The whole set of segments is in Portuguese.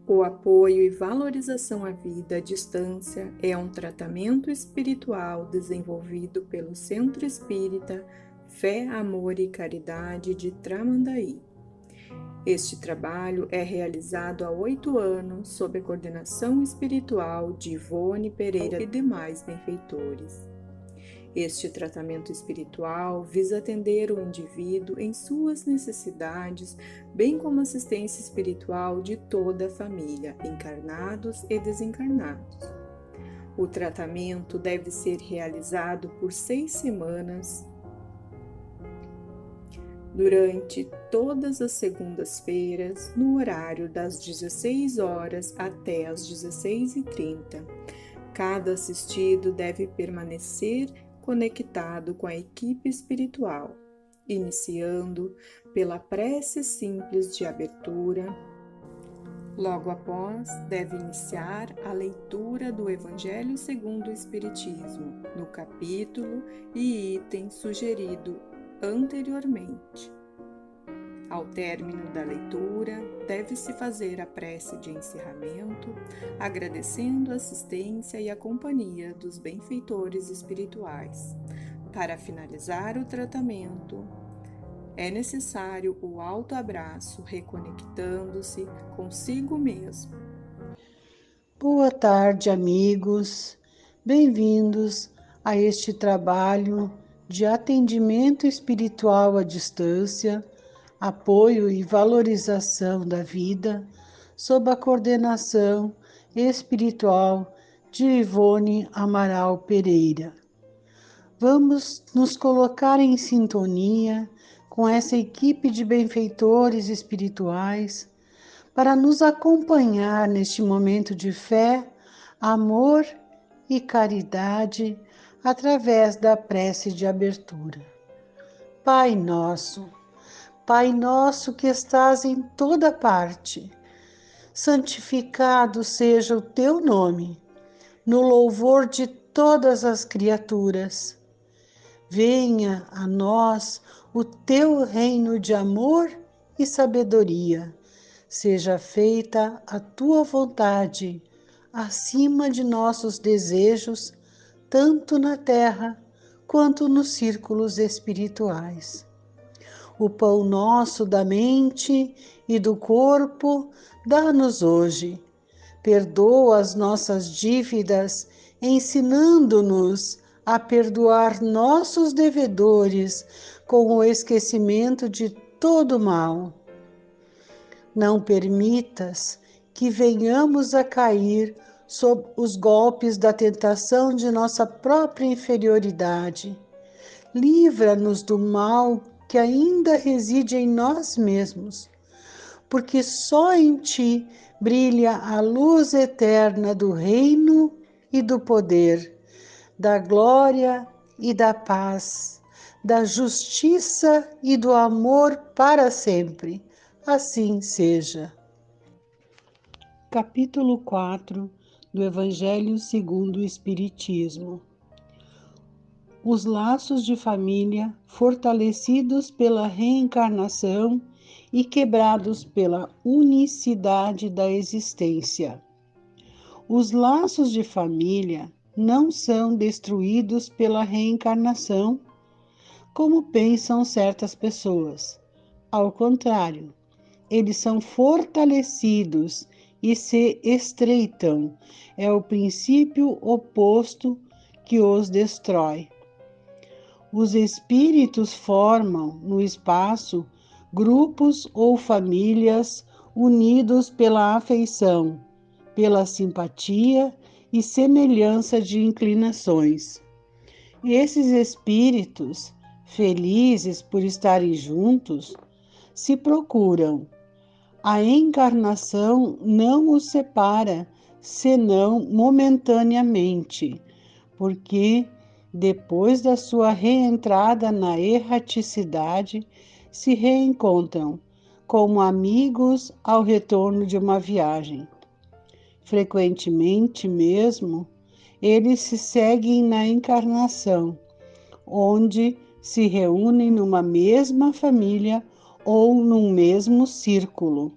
O apoio e valorização à vida à distância é um tratamento espiritual desenvolvido pelo Centro Espírita Fé, Amor e Caridade de Tramandaí. Este trabalho é realizado há 8 anos sob a coordenação espiritual de Ivone Pereira e demais benfeitores. Este tratamento espiritual visa atender o indivíduo em suas necessidades, bem como assistência espiritual de toda a família, encarnados e desencarnados. O tratamento deve ser realizado por 6 semanas, durante todas as segundas-feiras, no horário das 16 horas até as 16h30. Cada assistido deve permanecer conectado com a equipe espiritual, iniciando pela prece simples de abertura. Logo após, deve iniciar a leitura do Evangelho segundo o Espiritismo, no capítulo e item sugerido anteriormente. Ao término da leitura, deve-se fazer a prece de encerramento, agradecendo a assistência e a companhia dos benfeitores espirituais. Para finalizar o tratamento, é necessário o autoabraço, reconectando-se consigo mesmo. Boa tarde, amigos. Bem-vindos a este trabalho de atendimento espiritual à distância, apoio e valorização da vida, sob a coordenação espiritual de Ivone Amaral Pereira. Vamos nos colocar em sintonia com essa equipe de benfeitores espirituais para nos acompanhar neste momento de fé, amor e caridade através da prece de abertura. Pai nosso que estás em toda parte, santificado seja o teu nome, no louvor de todas as criaturas. Venha a nós o teu reino de amor e sabedoria. Seja feita a tua vontade, acima de nossos desejos, tanto na terra quanto nos círculos espirituais. O pão nosso da mente e do corpo, dá-nos hoje. Perdoa as nossas dívidas, ensinando-nos a perdoar nossos devedores com o esquecimento de todo mal. Não permitas que venhamos a cair sob os golpes da tentação de nossa própria inferioridade. Livra-nos do mal que ainda reside em nós mesmos, porque só em ti brilha a luz eterna do reino e do poder, da glória e da paz, da justiça e do amor para sempre. Assim seja. Capítulo 4 do Evangelho segundo o Espiritismo. Os laços de família fortalecidos pela reencarnação e quebrados pela unicidade da existência. Os laços de família não são destruídos pela reencarnação, como pensam certas pessoas. Ao contrário, eles são fortalecidos e se estreitam. É o princípio oposto que os destrói. Os espíritos formam no espaço grupos ou famílias unidos pela afeição, pela simpatia e semelhança de inclinações. Esses espíritos, felizes por estarem juntos, se procuram. A encarnação não os separa, senão momentaneamente, porque depois da sua reentrada na erraticidade, se reencontram como amigos ao retorno de uma viagem. Frequentemente mesmo, eles se seguem na encarnação, onde se reúnem numa mesma família ou num mesmo círculo.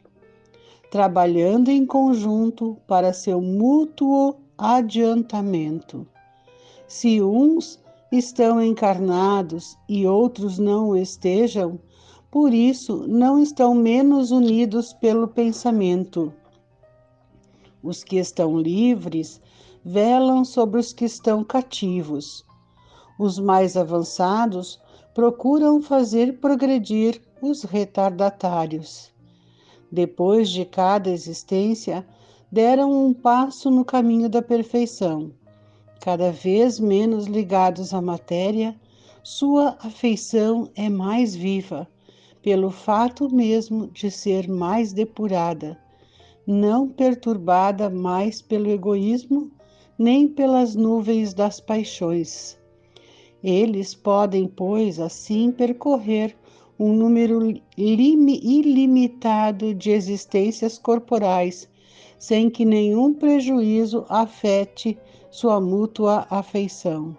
trabalhando em conjunto para seu mútuo adiantamento. Se uns estão encarnados e outros não o estejam, por isso não estão menos unidos pelo pensamento. Os que estão livres velam sobre os que estão cativos. Os mais avançados procuram fazer progredir os retardatários. Depois de cada existência, deram um passo no caminho da perfeição. Cada vez menos ligados à matéria, sua afeição é mais viva, pelo fato mesmo de ser mais depurada, não perturbada mais pelo egoísmo, nem pelas nuvens das paixões. Eles podem, pois, assim percorrer um número ilimitado de existências corporais, sem que nenhum prejuízo afete sua mútua afeição.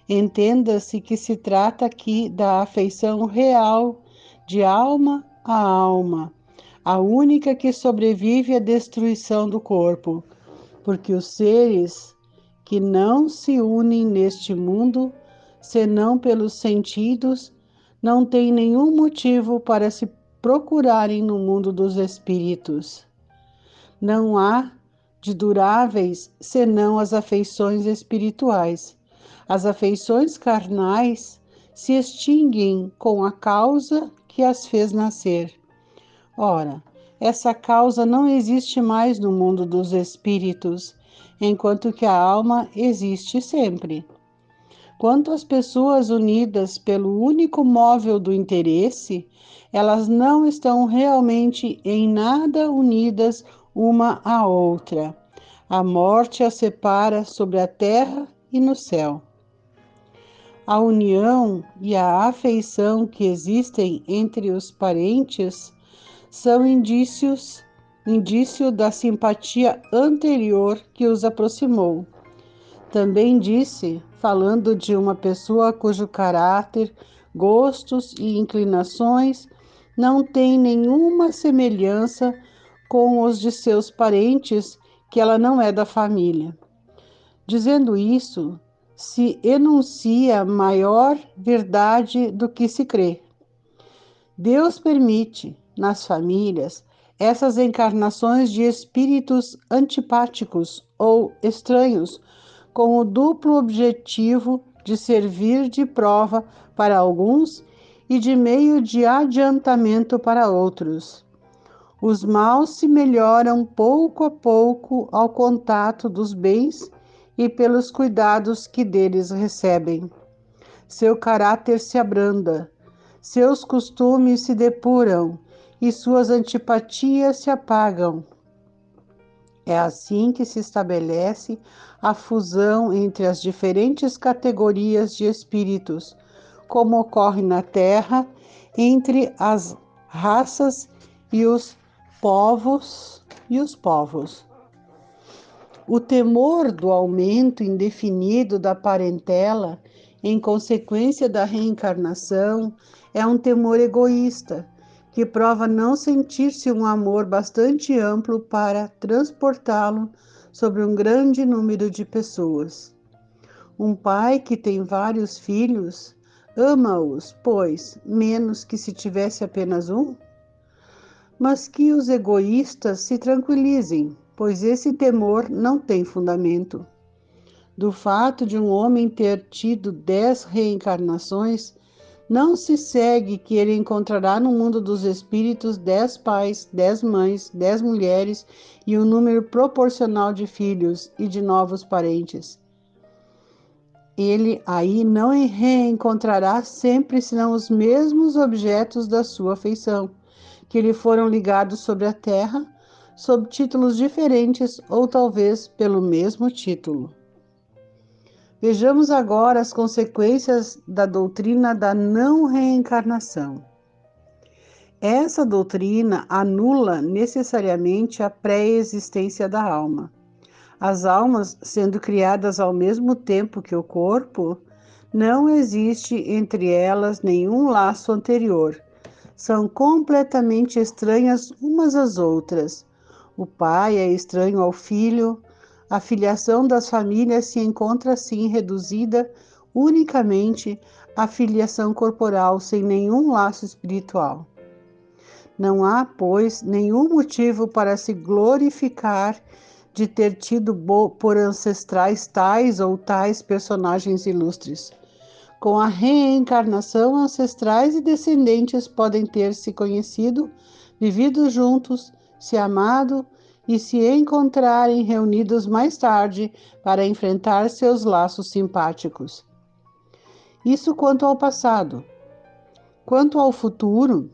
Entenda-se que se trata aqui da afeição real, de alma a alma, a única que sobrevive à destruição do corpo, porque os seres que não se unem neste mundo, senão pelos sentidos, não têm nenhum motivo para se procurarem no mundo dos espíritos. Não há de duráveis senão as afeições espirituais. As afeições carnais se extinguem com a causa que as fez nascer. Ora, essa causa não existe mais no mundo dos espíritos, enquanto que a alma existe sempre. Quanto às pessoas unidas pelo único móvel do interesse, elas não estão realmente em nada unidas uma à outra. A morte as separa sobre a terra e no céu. A união e a afeição que existem entre os parentes são indício da simpatia anterior que os aproximou. Também disse, falando de uma pessoa cujo caráter, gostos e inclinações não têm nenhuma semelhança com os de seus parentes, que ela não é da família. Dizendo isso, se enuncia maior verdade do que se crê. Deus permite, nas famílias, essas encarnações de espíritos antipáticos ou estranhos, com o duplo objetivo de servir de prova para alguns e de meio de adiantamento para outros. Os maus se melhoram pouco a pouco ao contato dos bens e pelos cuidados que deles recebem. Seu caráter se abranda, seus costumes se depuram e suas antipatias se apagam. É assim que se estabelece a fusão entre as diferentes categorias de espíritos, como ocorre na Terra entre as raças e os povos. O temor do aumento indefinido da parentela, em consequência da reencarnação, é um temor egoísta, que prova não sentir-se um amor bastante amplo para transportá-lo sobre um grande número de pessoas. Um pai que tem vários filhos, ama-os, pois, menos que se tivesse apenas um? Mas que os egoístas se tranquilizem, pois esse temor não tem fundamento. Do fato de um homem ter tido 10 reencarnações, não se segue que ele encontrará no mundo dos espíritos 10 pais, 10 mães, 10 mulheres e um número proporcional de filhos e de novos parentes. Ele aí não reencontrará sempre senão os mesmos objetos da sua afeição, que lhe foram ligados sobre a terra, sob títulos diferentes ou talvez pelo mesmo título. Vejamos agora as consequências da doutrina da não reencarnação. Essa doutrina anula necessariamente a pré-existência da alma. As almas, sendo criadas ao mesmo tempo que o corpo, não existe entre elas nenhum laço anterior. São completamente estranhas umas às outras. O pai é estranho ao filho, a filiação das famílias se encontra assim reduzida unicamente à filiação corporal, sem nenhum laço espiritual. Não há, pois, nenhum motivo para se glorificar de ter tido por ancestrais tais ou tais personagens ilustres. Com a reencarnação, ancestrais e descendentes podem ter se conhecido, vivido juntos, se amado e se encontrarem reunidos mais tarde para enfrentar seus laços simpáticos. Isso quanto ao passado. Quanto ao futuro,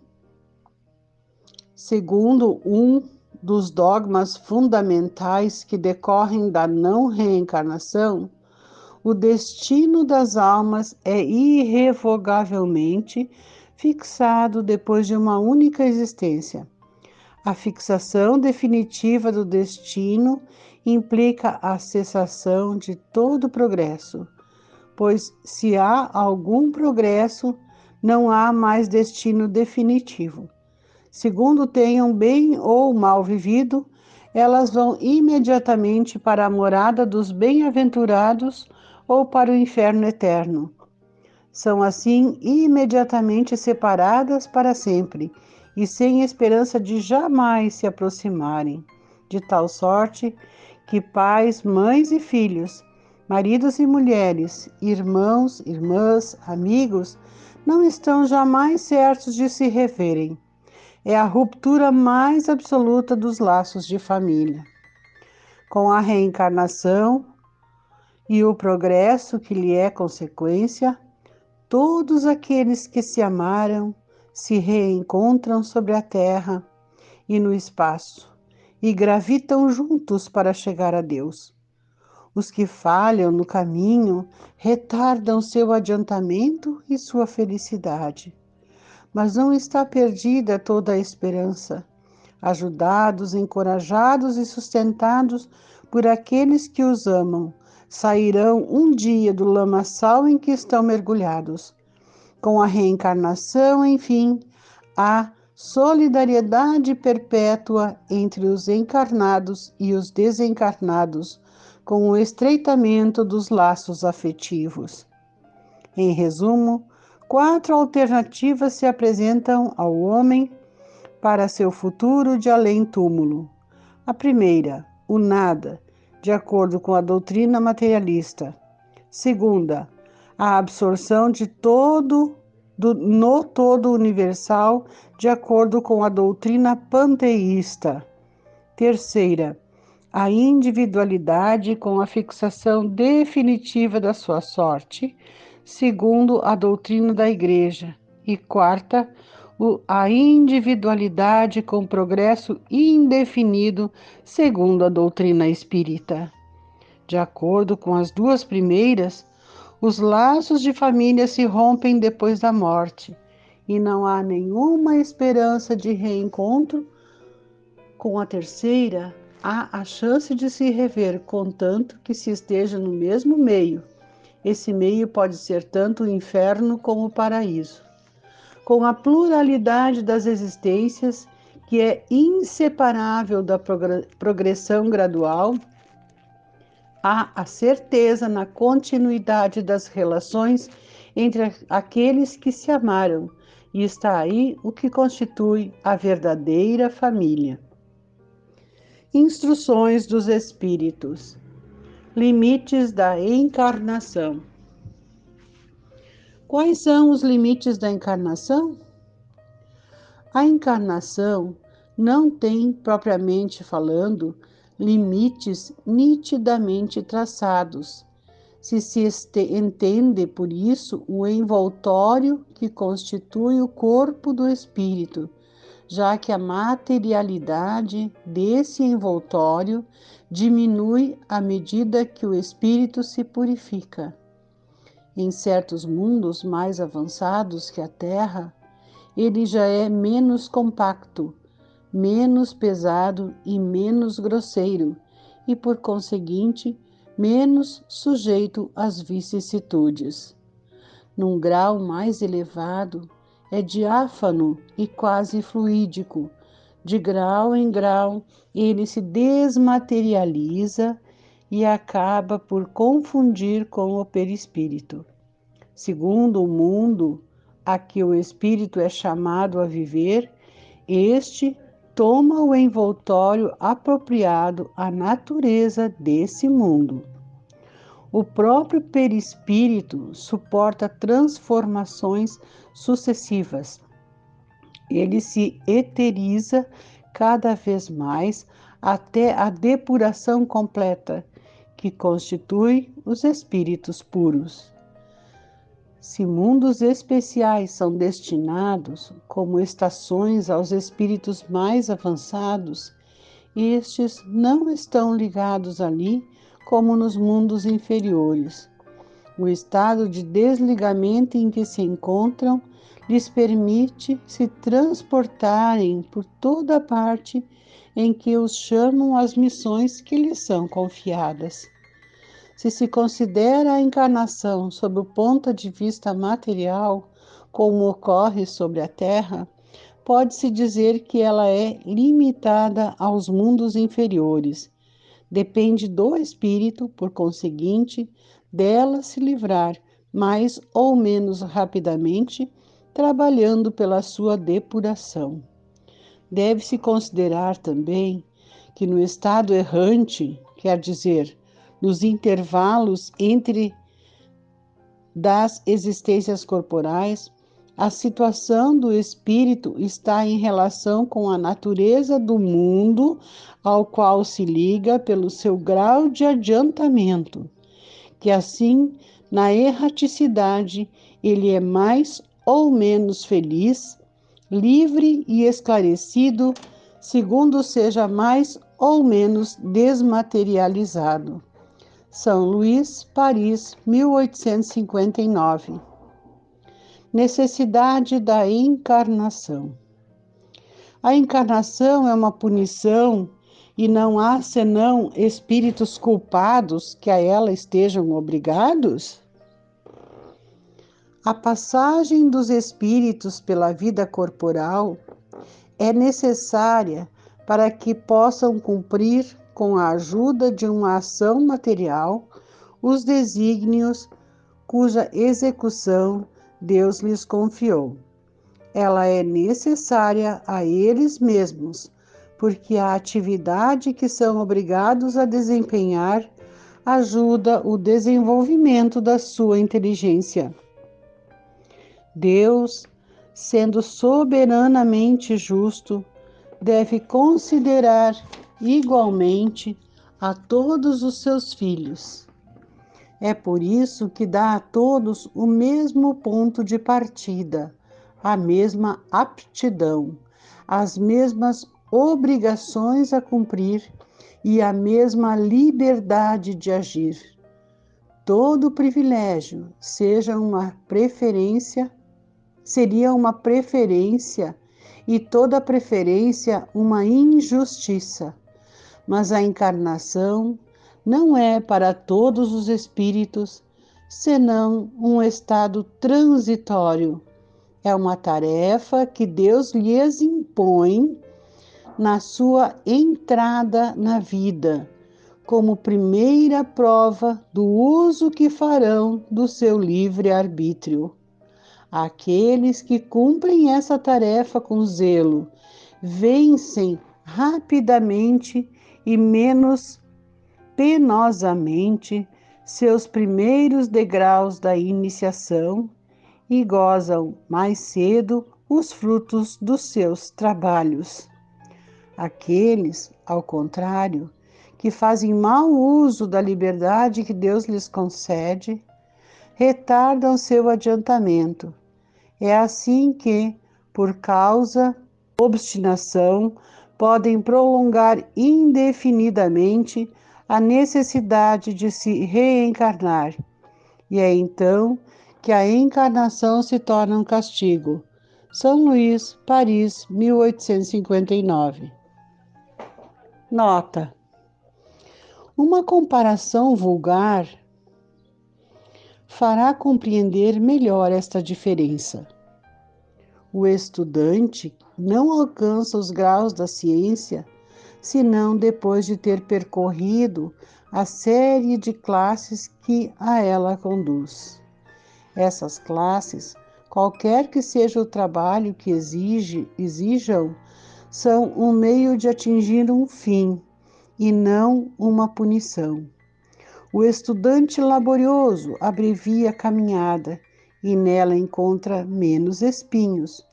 segundo um dos dogmas fundamentais que decorrem da não reencarnação, o destino das almas é irrevogavelmente fixado depois de uma única existência. A fixação definitiva do destino implica a cessação de todo progresso, pois se há algum progresso, não há mais destino definitivo. Segundo tenham bem ou mal vivido, elas vão imediatamente para a morada dos bem-aventurados ou para o inferno eterno. São assim imediatamente separadas para sempre e sem esperança de jamais se aproximarem, de tal sorte que pais, mães e filhos, maridos e mulheres, irmãos, irmãs, amigos, não estão jamais certos de se reverem. É a ruptura mais absoluta dos laços de família. Com a reencarnação e o progresso que lhe é consequência, todos aqueles que se amaram se reencontram sobre a terra e no espaço e gravitam juntos para chegar a Deus. Os que falham no caminho retardam seu adiantamento e sua felicidade. Mas não está perdida toda a esperança. Ajudados, encorajados e sustentados por aqueles que os amam, sairão um dia do lamaçal em que estão mergulhados. Com a reencarnação, enfim, há solidariedade perpétua entre os encarnados e os desencarnados, com o estreitamento dos laços afetivos. Em resumo, 4 alternativas se apresentam ao homem para seu futuro de além-túmulo. A primeira, o nada, de acordo com a doutrina materialista. Segunda, a absorção de no todo universal, de acordo com a doutrina panteísta. Terceira, a individualidade com a fixação definitiva da sua sorte, segundo a doutrina da Igreja. E quarta, a individualidade com progresso indefinido, segundo a doutrina espírita. De acordo com as duas primeiras, os laços de família se rompem depois da morte e não há nenhuma esperança de reencontro. Com a terceira, há a chance de se rever, contanto que se esteja no mesmo meio. Esse meio pode ser tanto o inferno como o paraíso. Com a pluralidade das existências, que é inseparável da progressão gradual, há a certeza na continuidade das relações entre aqueles que se amaram, e está aí o que constitui a verdadeira família. Instruções dos Espíritos. Limites da encarnação. Quais são os limites da encarnação? A encarnação não tem, propriamente falando, limites nitidamente traçados. Se entende por isso o envoltório que constitui o corpo do espírito, já que a materialidade desse envoltório diminui à medida que o espírito se purifica. Em certos mundos mais avançados que a Terra, ele já é menos compacto, menos pesado e menos grosseiro, e por conseguinte, menos sujeito às vicissitudes. Num grau mais elevado, é diáfano e quase fluídico, De grau em grau, ele se desmaterializa e acaba por confundir com o perispírito. Segundo o mundo a que o espírito é chamado a viver, este toma o envoltório apropriado à natureza desse mundo. O próprio perispírito suporta transformações sucessivas. Ele se eteriza cada vez mais até a depuração completa, que constitui os espíritos puros. Se mundos especiais são destinados como estações aos espíritos mais avançados, estes não estão ligados ali como nos mundos inferiores. O estado de desligamento em que se encontram lhes permite se transportarem por toda a parte em que os chamam as missões que lhes são confiadas. Se considera a encarnação sob o ponto de vista material, como ocorre sobre a Terra, pode-se dizer que ela é limitada aos mundos inferiores. Depende do espírito, por conseguinte, dela se livrar mais ou menos rapidamente, trabalhando pela sua depuração. Deve-se considerar também que no estado errante, quer dizer, nos intervalos entre das existências corporais, a situação do espírito está em relação com a natureza do mundo ao qual se liga pelo seu grau de adiantamento, que assim, na erraticidade, ele é mais ou menos feliz, livre e esclarecido, segundo seja mais ou menos desmaterializado. São Luís, Paris, 1859. Necessidade da encarnação. A encarnação é uma punição e não há senão espíritos culpados que a ela estejam obrigados? A passagem dos espíritos pela vida corporal é necessária para que possam cumprir, com a ajuda de uma ação material, os desígnios cuja execução Deus lhes confiou. Ela é necessária a eles mesmos, porque a atividade que são obrigados a desempenhar ajuda o desenvolvimento da sua inteligência. Deus, sendo soberanamente justo, deve considerar igualmente a todos os seus filhos. É por isso que dá a todos o mesmo ponto de partida, a mesma aptidão, as mesmas obrigações a cumprir e a mesma liberdade de agir. Todo privilégio seria uma preferência e toda preferência uma injustiça. Mas a encarnação não é para todos os espíritos, senão um estado transitório. É uma tarefa que Deus lhes impõe na sua entrada na vida, como primeira prova do uso que farão do seu livre-arbítrio. Aqueles que cumprem essa tarefa com zelo vencem rapidamente e menos penosamente seus primeiros degraus da iniciação e gozam mais cedo os frutos dos seus trabalhos. Aqueles, ao contrário, que fazem mau uso da liberdade que Deus lhes concede, retardam seu adiantamento. É assim que, por causa da obstinação, podem prolongar indefinidamente a necessidade de se reencarnar. E é então que a encarnação se torna um castigo. São Luís, Paris, 1859. Nota: uma comparação vulgar fará compreender melhor esta diferença. O estudante não alcança os graus da ciência senão depois de ter percorrido a série de classes que a ela conduz. Essas classes, qualquer que seja o trabalho que exijam, são um meio de atingir um fim e não uma punição. O estudante laborioso abrevia a caminhada e nela encontra menos espinhos.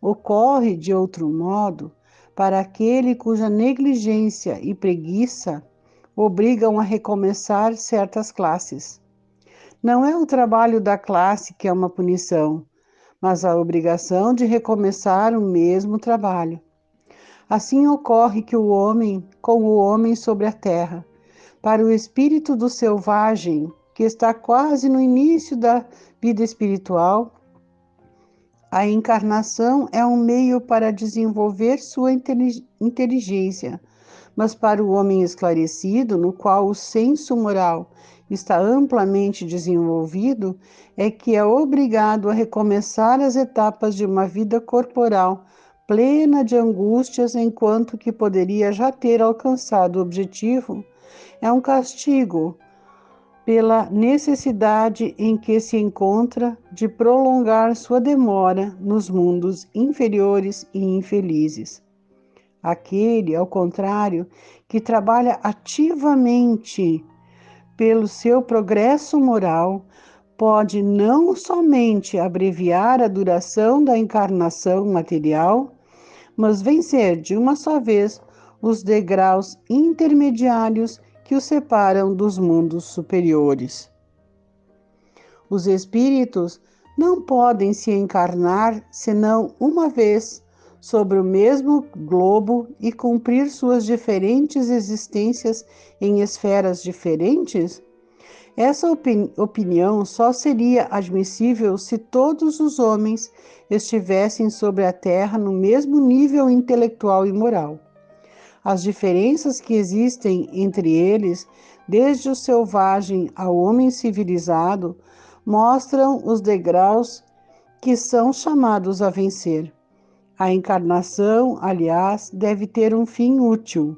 Ocorre de outro modo para aquele cuja negligência e preguiça obrigam a recomeçar certas classes. Não é o trabalho da classe que é uma punição, mas a obrigação de recomeçar o mesmo trabalho. Assim ocorre que com o homem sobre a terra. Para o espírito do selvagem, que está quase no início da vida espiritual, a encarnação é um meio para desenvolver sua inteligência, mas para o homem esclarecido, no qual o senso moral está amplamente desenvolvido, é que é obrigado a recomeçar as etapas de uma vida corporal plena de angústias, enquanto que poderia já ter alcançado o objetivo. É um castigo pela necessidade em que se encontra de prolongar sua demora nos mundos inferiores e infelizes. Aquele, ao contrário, que trabalha ativamente pelo seu progresso moral, pode não somente abreviar a duração da encarnação material, mas vencer de uma só vez os degraus intermediários que o separam dos mundos superiores. Os espíritos não podem se encarnar senão uma vez sobre o mesmo globo e cumprir suas diferentes existências em esferas diferentes? Essa opinião só seria admissível se todos os homens estivessem sobre a Terra no mesmo nível intelectual e moral. As diferenças que existem entre eles, desde o selvagem ao homem civilizado, mostram os degraus que são chamados a vencer. A encarnação, aliás, deve ter um fim útil.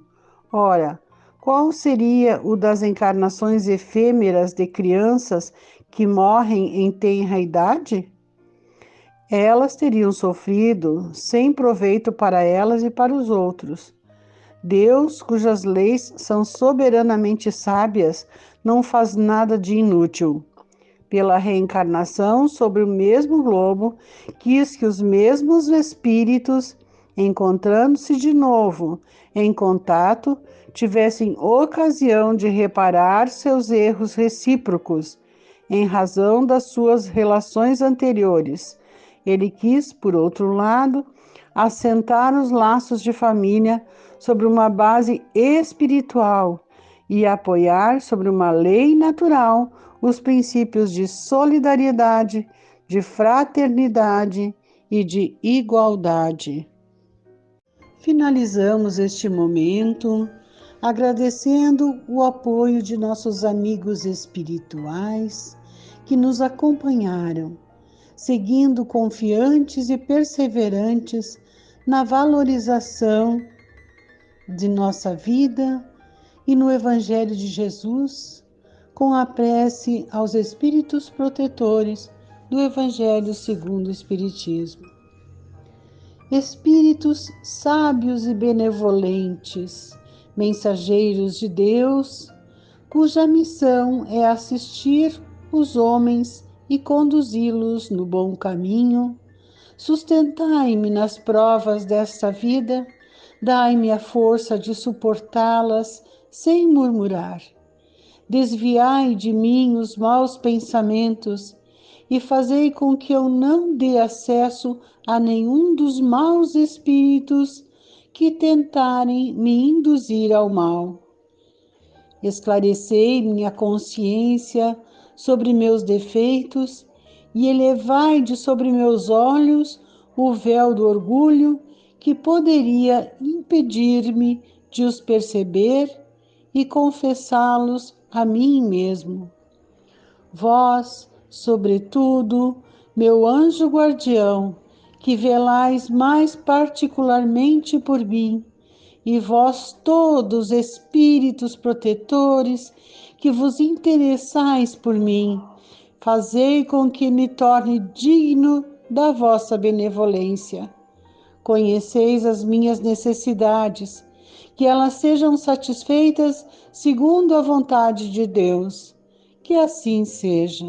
Ora, qual seria o das encarnações efêmeras de crianças que morrem em tenra idade? Elas teriam sofrido sem proveito para elas e para os outros. Deus, cujas leis são soberanamente sábias, não faz nada de inútil. Pela reencarnação sobre o mesmo globo, quis que os mesmos espíritos, encontrando-se de novo em contato, tivessem ocasião de reparar seus erros recíprocos, em razão das suas relações anteriores. Ele quis, por outro lado, assentar os laços de família sobre uma base espiritual e apoiar sobre uma lei natural os princípios de solidariedade, de fraternidade e de igualdade. Finalizamos este momento agradecendo o apoio de nossos amigos espirituais que nos acompanharam, seguindo confiantes e perseverantes na valorização de nossa vida e no Evangelho de Jesus, com a prece aos espíritos protetores do Evangelho segundo o Espiritismo. Espíritos sábios e benevolentes, mensageiros de Deus, cuja missão é assistir os homens e conduzi-los no bom caminho, sustentai-me nas provas desta vida, dai-me a força de suportá-las sem murmurar. Desviai de mim os maus pensamentos e fazei com que eu não dê acesso a nenhum dos maus espíritos que tentarem me induzir ao mal. Esclarecei minha consciência sobre meus defeitos e elevai de sobre meus olhos o véu do orgulho que poderia impedir-me de os perceber e confessá-los a mim mesmo. Vós, sobretudo, meu anjo guardião, que velais mais particularmente por mim, e vós todos, espíritos protetores, que vos interessais por mim, fazei com que me torne digno da vossa benevolência. Conheceis as minhas necessidades, que elas sejam satisfeitas segundo a vontade de Deus. Que assim seja.